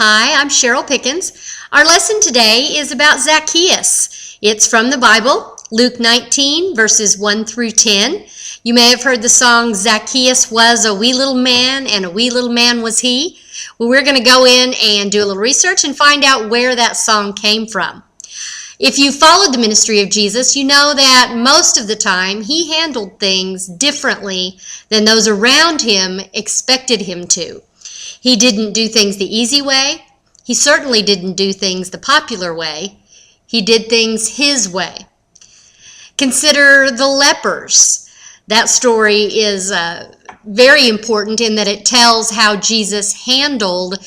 Hi, I'm Cheryl Pickens. Our lesson today is about Zacchaeus. It's from the Bible, Luke 19, verses 1 through 10. You may have heard the song, Zacchaeus was a wee little man, and a wee little man was he. Well, we're going to go in and do a little research and find out where that song came from. If you followed the ministry of Jesus, you know that most of the time he handled things differently than those around him expected him to. He didn't do things the easy way. He certainly didn't do things the popular way. He did things his way. Consider the lepers. That story is very important in that it tells how Jesus handled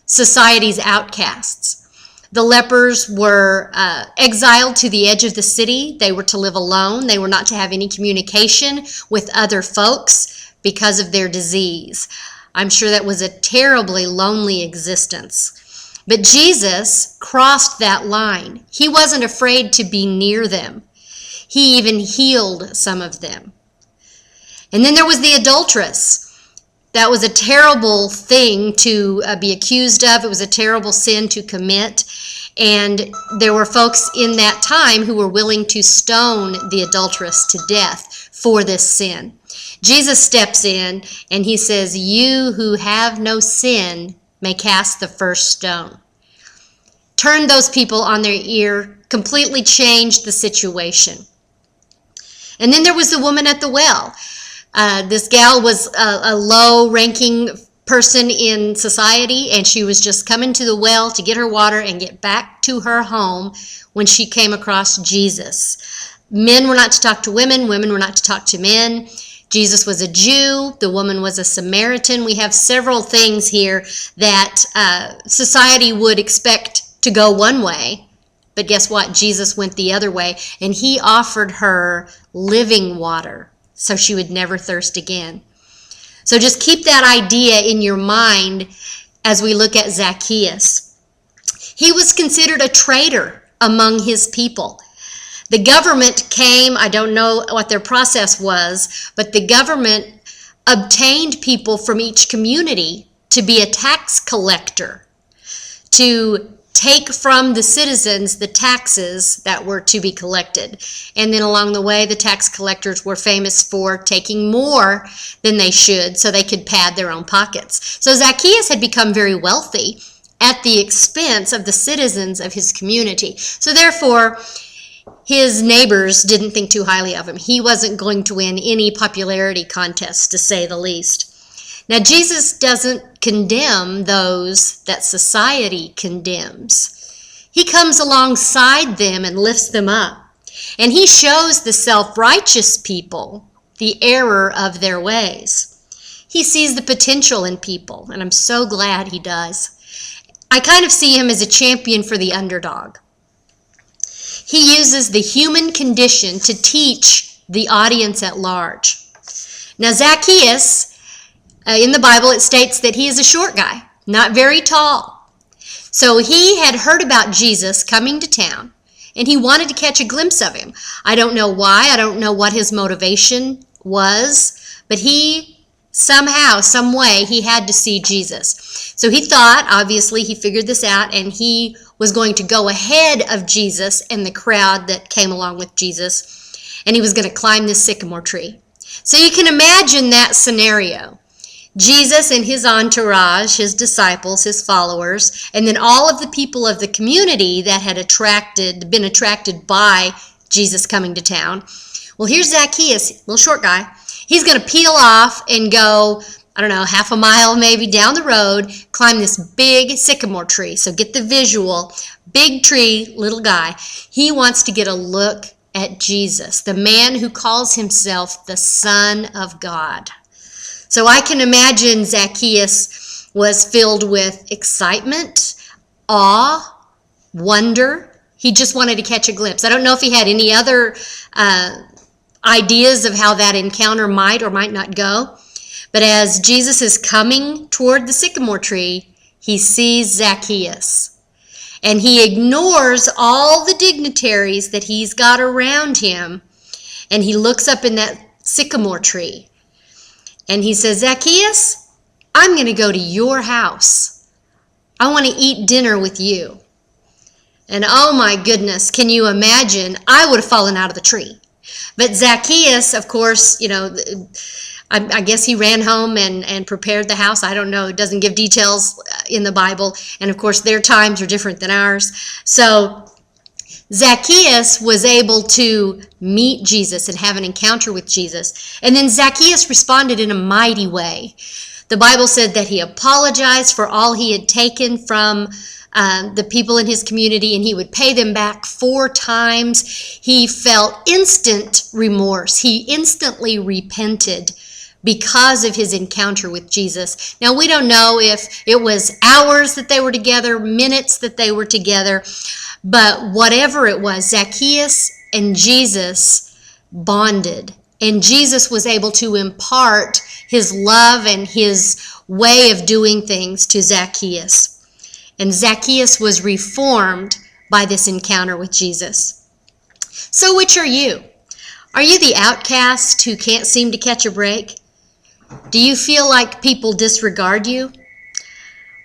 society's outcasts. The lepers were exiled to the edge of the city. They were to live alone. They were not to have any communication with other folks because of their disease. I'm sure that was a terribly lonely existence. But Jesus crossed that line. He wasn't afraid to be near them. He even healed some of them. And then there was the adulteress. That was a terrible thing to be accused of. It was a terrible sin to commit. And there were folks in that time who were willing to stone the adulteress to death for this sin. Jesus steps in and he says, "You who have no sin may cast the first stone." Turned those people on their ear, completely changed the situation. And then there was the woman at the well. This gal was a low-ranking person in society, and she was just coming to the well to get her water and get back to her home when she came across Jesus. Men were not to talk to women. Women were not to talk to men. Jesus was a Jew. The woman was a Samaritan. We have several things here that society would expect to go one way. But guess what? Jesus went the other way, and he offered her living water so she would never thirst again. So just keep that idea in your mind as we look at Zacchaeus. He was considered a traitor among his people. The government came, I don't know what their process was, but the government obtained people from each community to be a tax collector, to take from the citizens the taxes that were to be collected. And then along the way, the tax collectors were famous for taking more than they should so they could pad their own pockets. So Zacchaeus had become very wealthy at the expense of the citizens of his community. So therefore, his neighbors didn't think too highly of him. He wasn't going to win any popularity contests, to say the least. Now, Jesus doesn't condemn those that society condemns. He comes alongside them and lifts them up. And he shows the self-righteous people the error of their ways. He sees the potential in people, and I'm so glad he does. I kind of see him as a champion for the underdog. He uses the human condition to teach the audience at large. Now, Zacchaeus, in the Bible, it states that he is a short guy, not very tall. So he had heard about Jesus coming to town, and he wanted to catch a glimpse of him. I don't know why. I don't know what his motivation was, but he somehow, some way, he had to see Jesus. So he thought, obviously, he figured this out, and he was going to go ahead of Jesus and the crowd that came along with Jesus, and he was going to climb this sycamore tree. So you can imagine that scenario. Jesus and his entourage, his disciples, his followers, and then all of the people of the community that had been attracted by Jesus coming to town. Well, here's Zacchaeus, little short guy. He's going to peel off and go, I don't know, half a mile maybe down the road, climb this big sycamore tree. So get the visual. Big tree, little guy. He wants to get a look at Jesus, the man who calls himself the Son of God. So I can imagine Zacchaeus was filled with excitement, awe, wonder. He just wanted to catch a glimpse. I don't know if he had any other ideas of how that encounter might or might not go. But as Jesus is coming toward the sycamore tree, he sees Zacchaeus. And he ignores all the dignitaries that he's got around him. And he looks up in that sycamore tree. And he says, "Zacchaeus, I'm going to go to your house. I want to eat dinner with you. And oh my goodness, can you imagine? I would have fallen out of the tree. But Zacchaeus, of course, I guess he ran home and prepared the house. I don't know. It doesn't give details in the Bible. And of course, their times are different than ours. So Zacchaeus was able to meet Jesus and have an encounter with Jesus. And then Zacchaeus responded in a mighty way. The Bible said that he apologized for all he had taken from the people in his community, and he would pay them back 4 times. He felt instant remorse. He instantly repented because of his encounter with Jesus. Now, we don't know if it was hours that they were together, minutes that they were together, but whatever it was, Zacchaeus and Jesus bonded, and Jesus was able to impart his love and his way of doing things to Zacchaeus. And Zacchaeus was reformed by this encounter with Jesus. So which are you? Are you the outcast who can't seem to catch a break? Do you feel like people disregard you?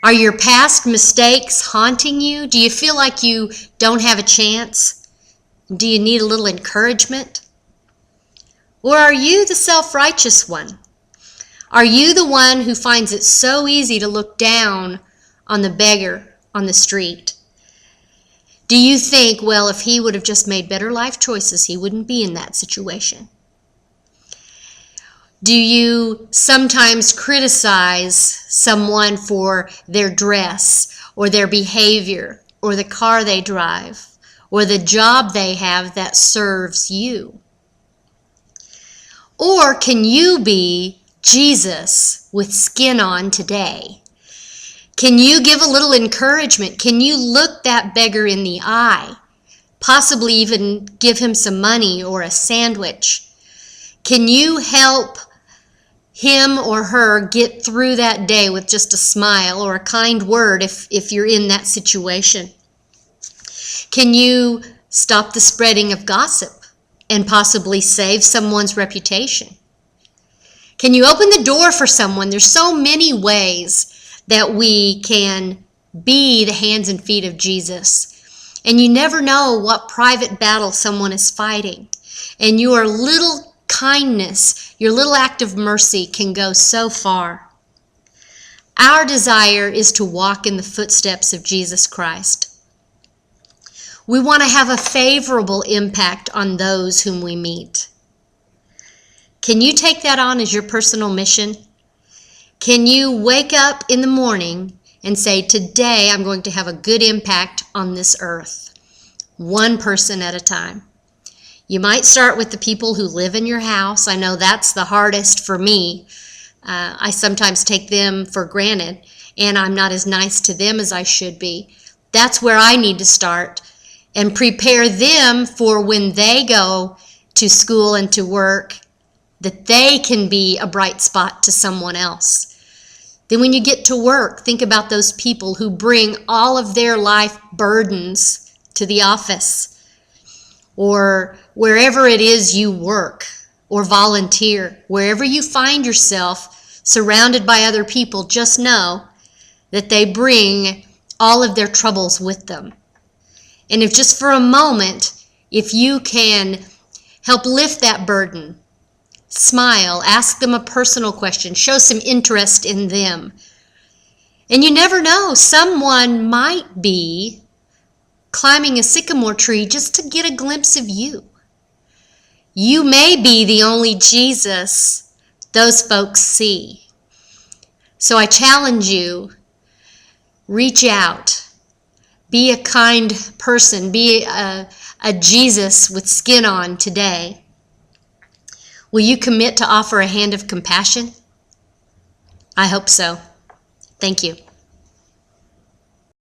Are your past mistakes haunting you? Do you feel like you don't have a chance? Do you need a little encouragement? Or are you the self-righteous one? Are you the one who finds it so easy to look down on the beggar on the street? Do you think, well, if he would have just made better life choices, he wouldn't be in that situation? Do you sometimes criticize someone for their dress or their behavior or the car they drive or the job they have that serves you? Or can you be Jesus with skin on today? Can you give a little encouragement? Can you look that beggar in the eye? Possibly even give him some money or a sandwich? Can you help him or her get through that day with just a smile or a kind word if you're in that situation? Can you stop the spreading of gossip and possibly save someone's reputation? Can you open the door for someone? There's so many ways that we can be the hands and feet of Jesus. And you never know what private battle someone is fighting. And your little kindness, your little act of mercy can go so far. Our desire is to walk in the footsteps of Jesus Christ. We want to have a favorable impact on those whom we meet. Can you take that on as your personal mission? Can you wake up in the morning and say, today I'm going to have a good impact on this earth, one person at a time? You might start with the people who live in your house. I know that's the hardest for me. I sometimes take them for granted, and I'm not as nice to them as I should be. That's where I need to start and prepare them for when they go to school and to work, that they can be a bright spot to someone else. Then when you get to work, think about those people who bring all of their life burdens to the office or wherever it is you work or volunteer. Wherever you find yourself surrounded by other people, just know that they bring all of their troubles with them. And if just for a moment, if you can help lift that burden, smile, ask them a personal question, show some interest in them. And you never know, someone might be climbing a sycamore tree just to get a glimpse of you. You may be the only Jesus those folks see. So I challenge you, reach out, be a kind person, be a Jesus with skin on today. Will you commit to offer a hand of compassion? I hope so. Thank you.